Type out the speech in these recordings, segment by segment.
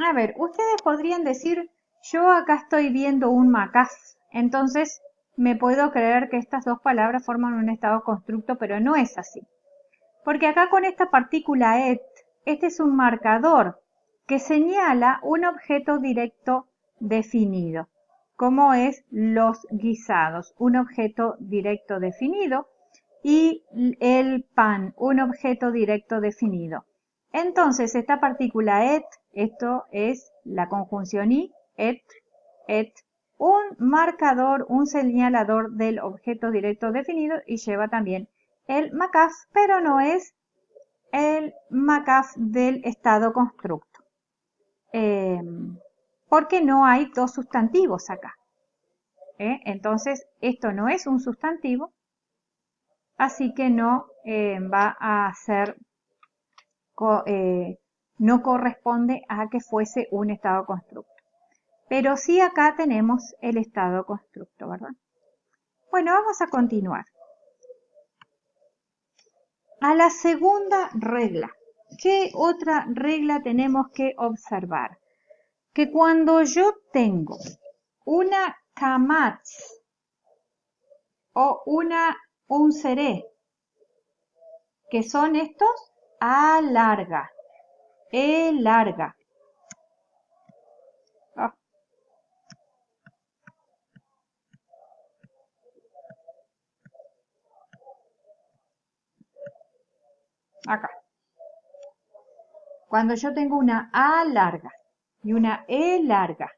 A ver, ustedes podrían decir, yo acá estoy viendo un macaz, entonces me puedo creer que estas dos palabras forman un estado constructo, pero no es así. Porque acá con esta partícula et, este es un marcador que señala un objeto directo definido, como es los guisados, un objeto directo definido, y el pan, un objeto directo definido. Entonces, esta partícula et, esto es la conjunción y, et, un marcador, un señalador del objeto directo definido y lleva también el macaf, pero no es el macaf del estado constructo. Porque no hay dos sustantivos acá. Entonces, esto no es un sustantivo, así que no va a ser, no corresponde a que fuese un estado constructo. Pero sí acá tenemos el estado constructo, ¿verdad? Bueno, vamos a continuar. A la segunda regla. ¿Qué otra regla tenemos que observar? Que cuando yo tengo una kamatz o un seré, que son estos a larga, e larga. Oh. Acá. Cuando yo tengo una A larga y una E larga,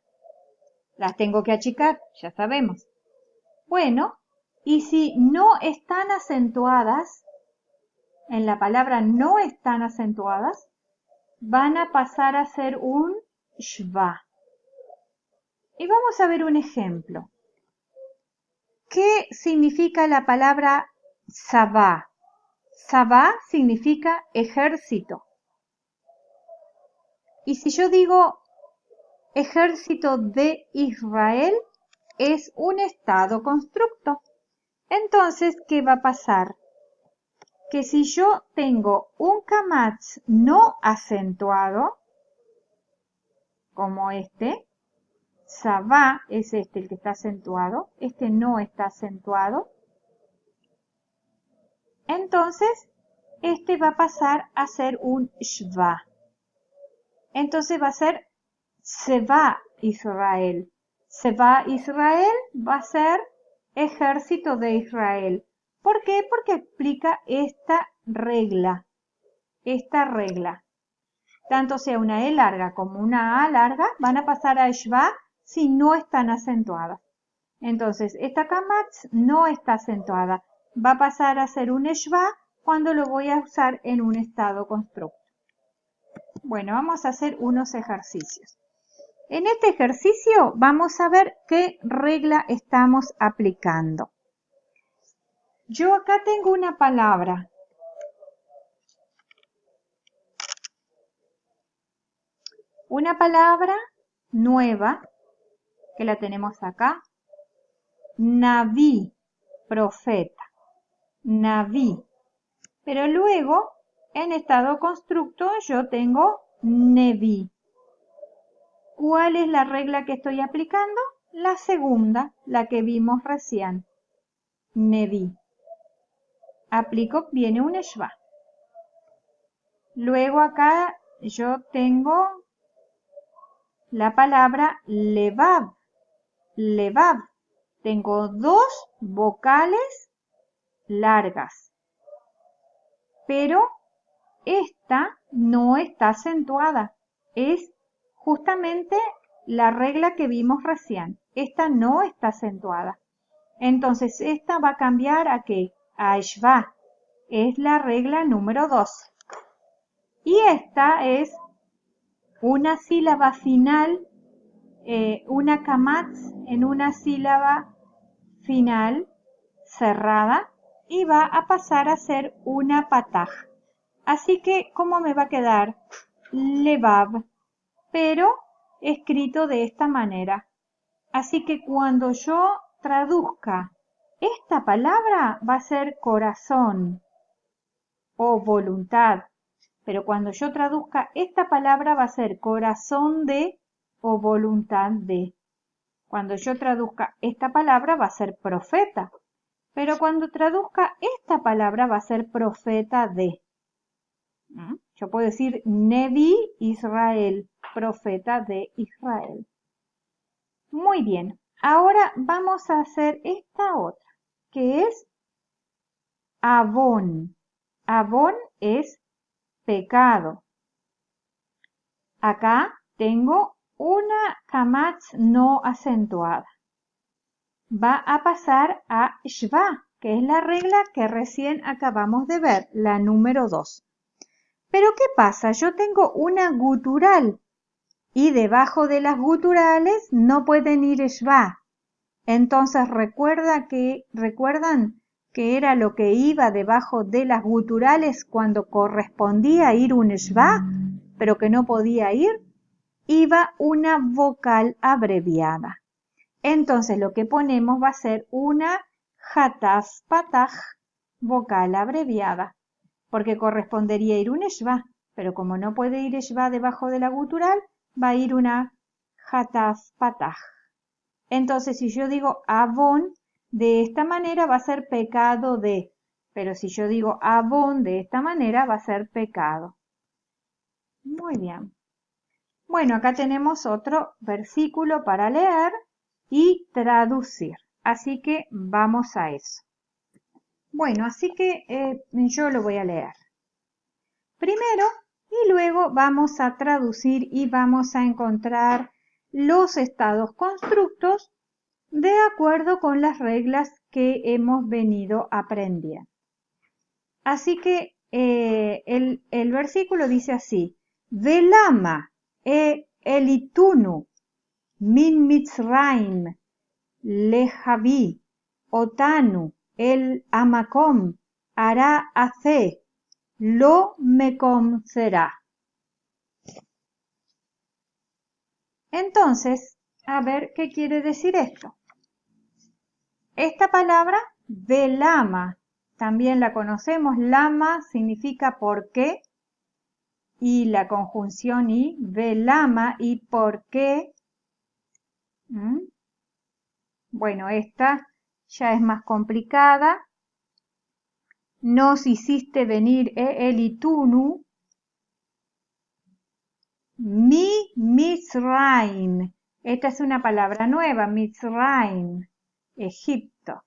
las tengo que achicar, ya sabemos. Bueno, y si no están acentuadas, en la palabra no están acentuadas, van a pasar a ser un shva. Y vamos a ver un ejemplo. ¿Qué significa la palabra sabá? Sabá significa ejército. Y si yo digo ejército de Israel, es un estado constructo. Entonces, ¿qué va a pasar? Que si yo tengo un kamatz no acentuado, como este, sabá es este el que está acentuado, este no está acentuado, entonces este va a pasar a ser un shva. Entonces va a ser Seva Israel. Seva Israel va a ser ejército de Israel. ¿Por qué? Porque explica esta regla. Esta regla. Tanto sea una E larga como una A larga van a pasar a Shva si no están acentuadas. Entonces, esta kamatz no está acentuada. Va a pasar a ser un Shva cuando lo voy a usar en un estado constructo. Bueno, vamos a hacer unos ejercicios. En este ejercicio vamos a ver qué regla estamos aplicando. Yo acá tengo una palabra. Una palabra nueva, que la tenemos acá. Naví, profeta. Naví. Pero luego, en estado constructo, yo tengo neví. ¿Cuál es la regla que estoy aplicando? La segunda, la que vimos recién. Neví. Aplico, viene un shva. Luego acá yo tengo la palabra levav. Levav. Tengo dos vocales largas. Pero esta no está acentuada. Es justamente la regla que vimos recién. Esta no está acentuada. Entonces, esta va a cambiar a ¿qué? A shva. Es la regla número 2. Y esta es una sílaba final, una kamatz en una sílaba final cerrada y va a pasar a ser una pataj. Así que, ¿cómo me va a quedar? Levav, pero escrito de esta manera. Así que cuando yo traduzca esta palabra va a ser corazón o voluntad Pero cuando yo traduzca esta palabra va a ser corazón de o voluntad de. Cuando yo traduzca esta palabra va a ser profeta. Pero cuando traduzca esta palabra va a ser profeta de. Yo puedo decir Nevi Israel, profeta de Israel. Muy bien. Ahora vamos a hacer esta otra, que es Avón. Avón es pecado. Acá tengo una kamatz no acentuada. Va a pasar a shva, que es la regla que recién acabamos de ver, la número 2. Pero ¿qué pasa? Yo tengo una gutural y debajo de las guturales no pueden ir shva. Entonces recuerdan que era lo que iba debajo de las guturales cuando correspondía ir un shva, pero que no podía ir, iba una vocal abreviada. Entonces lo que ponemos va a ser una hataf pataj, vocal abreviada, porque correspondería ir un shva, pero como no puede ir shva debajo de la gutural, va a ir una hataf pataj. Entonces si yo digo avón, de esta manera va a ser pecado de, pero si yo digo avón de esta manera va a ser pecado. Muy bien. Bueno, acá tenemos otro versículo para leer y traducir. Así que vamos a eso. Bueno, así que yo lo voy a leer primero y luego vamos a traducir y vamos a encontrar los estados constructos de acuerdo con las reglas que hemos venido aprendiendo. Así que el versículo dice así: Velama elitunu min Mitzrayim lejavi otanu el amakom hará hace lo mekom será. Entonces, a ver qué quiere decir esto. Esta palabra velama también la conocemos. Lama significa por qué, y la conjunción y, velama y por qué. Bueno, esta ya es más complicada. Nos hiciste venir elitunu, mi Mitzrayim. Esta es una palabra nueva, Mitzrayim, Egipto.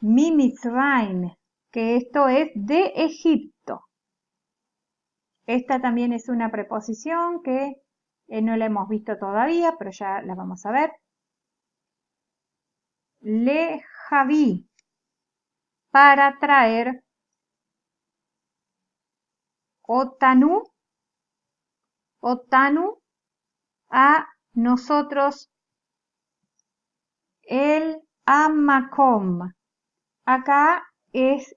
Mi Mitzrayim, que esto es de Egipto. Esta también es una preposición que no la hemos visto todavía, pero ya la vamos a ver. Le javí, para traer. Otanu a nosotros. El amakom. Acá es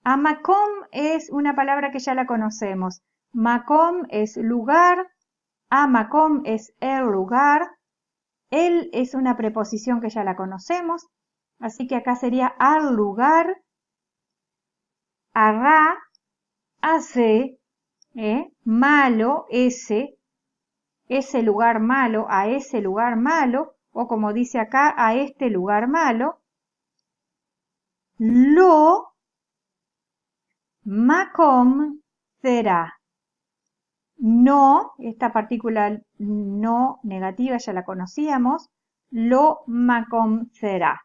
amakom es una palabra que ya la conocemos. Makom es lugar, amakom es el lugar. El es una preposición que ya la conocemos, así que acá sería al lugar. Arra, hace, malo, ese lugar malo, a ese lugar malo, o como dice acá, a este lugar malo. Lo, makom, será. No, esta partícula no negativa ya la conocíamos. Lo makom será.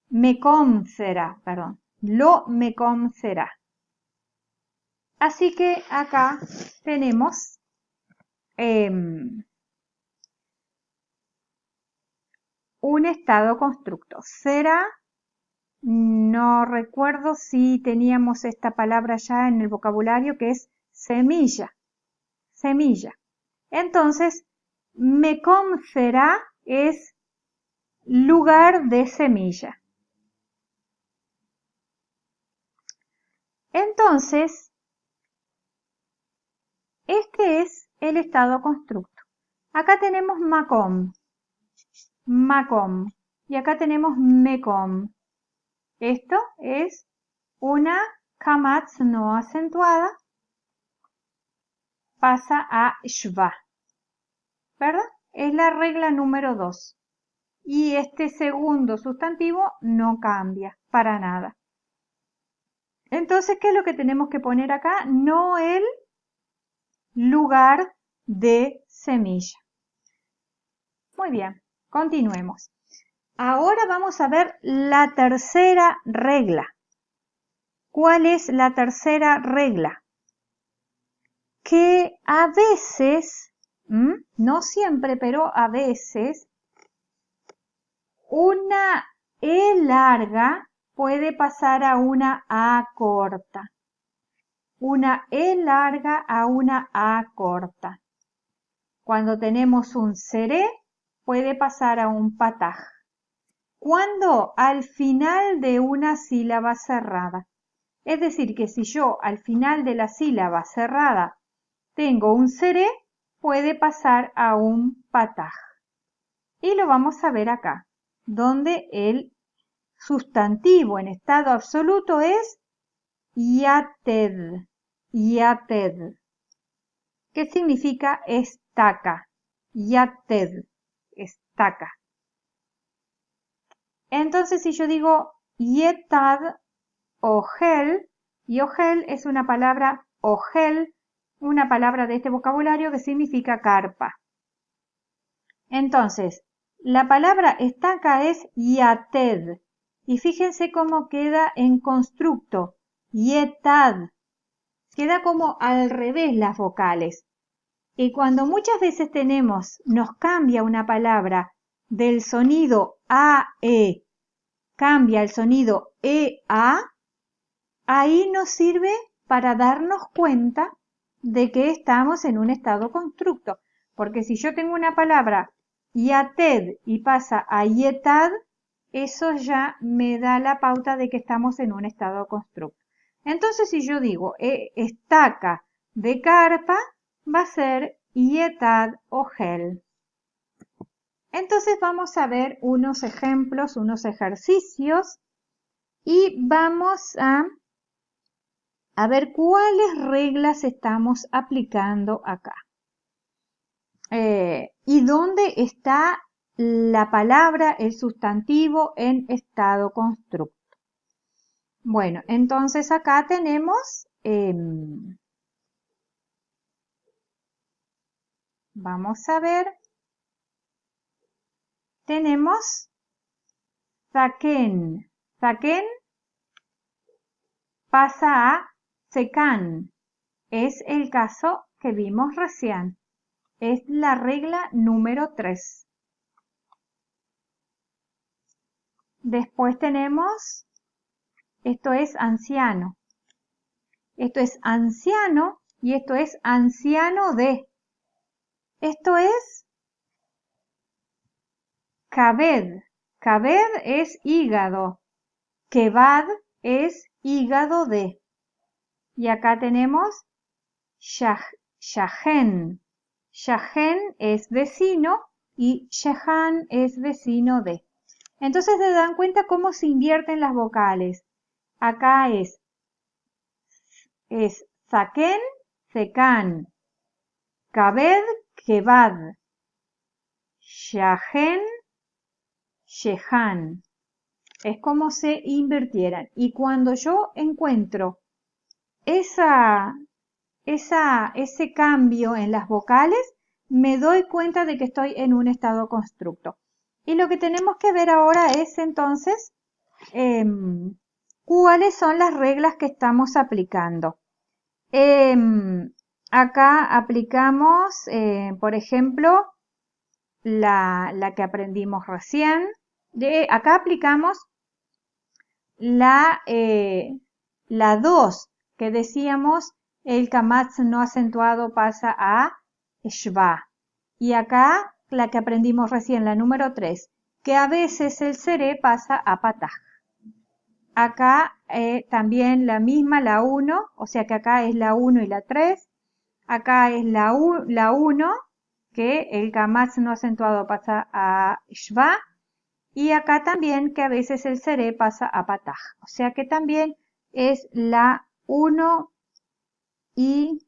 Mekom será, perdón. Lo mekom será. Así que acá tenemos un estado constructo. Será, no recuerdo si teníamos esta palabra ya en el vocabulario, que es semilla. Semilla. Entonces, mekom será es lugar de semilla. Entonces, este es el estado constructo. Acá tenemos makom, y acá tenemos mekom. Esto es una kamatz no acentuada pasa a shva, ¿verdad? Es la regla número 2. Y este segundo sustantivo no cambia para nada. Entonces, ¿qué es lo que tenemos que poner acá? No el lugar de semilla. Muy bien, continuemos. Ahora vamos a ver la tercera regla. ¿Cuál es la tercera regla? Que a veces, no siempre, pero a veces, una E larga puede pasar a una A corta. Una E larga a una A corta. Cuando tenemos un seré, puede pasar a un pataj. Cuando al final de una sílaba cerrada. Es decir, que si yo al final de la sílaba cerrada tengo un seré, puede pasar a un pataj. Y lo vamos a ver acá, donde el sustantivo en estado absoluto es yated, yated, que significa estaca, yated, estaca. Entonces, si yo digo yetad ogel, y ogel es una palabra ogel, una palabra de este vocabulario que significa carpa. Entonces, la palabra estaca es yated, y fíjense cómo queda en constructo, yetad, queda como al revés las vocales. Y cuando muchas veces nos cambia una palabra del sonido AE, cambia el sonido EA, ahí nos sirve para darnos cuenta de que estamos en un estado constructo. Porque si yo tengo una palabra yated y pasa a yetad, eso ya me da la pauta de que estamos en un estado constructo. Entonces, si yo digo estaca de carpa, va a ser yetad ogel. Entonces vamos a ver unos ejemplos, unos ejercicios y vamos a ver cuáles reglas estamos aplicando acá. Y dónde está la palabra, el sustantivo en estado constructo. Bueno, entonces acá tenemos, vamos a ver, tenemos zaken. Zaken pasa a secan. Es el caso que vimos recién. Es la regla número 3. Después tenemos, esto es anciano. Esto es anciano y esto es anciano de. Esto es kabed. Kabed es hígado. Kevad es hígado de. Y acá tenemos shahen. Shahen es vecino y shehan es vecino de. Entonces se dan cuenta cómo se invierten las vocales. Acá es zaken, secan, kabed, kevad, shahen, shehan. Es como se invirtieran. Y cuando yo encuentro ese cambio en las vocales, me doy cuenta de que estoy en un estado constructo. Y lo que tenemos que ver ahora es entonces cuáles son las reglas que estamos aplicando. Acá aplicamos, por ejemplo, la que aprendimos recién. Acá aplicamos la 2, que decíamos el kamatz no acentuado pasa a shva. Y acá la que aprendimos recién, la número 3, que a veces el seré pasa a pataj. Acá también la misma, la 1, o sea que acá es la 1 y la 3. Acá es la 1, que el kamatz no acentuado pasa a shva. Y acá también que a veces el seré pasa a pataj. O sea que también es la 1 y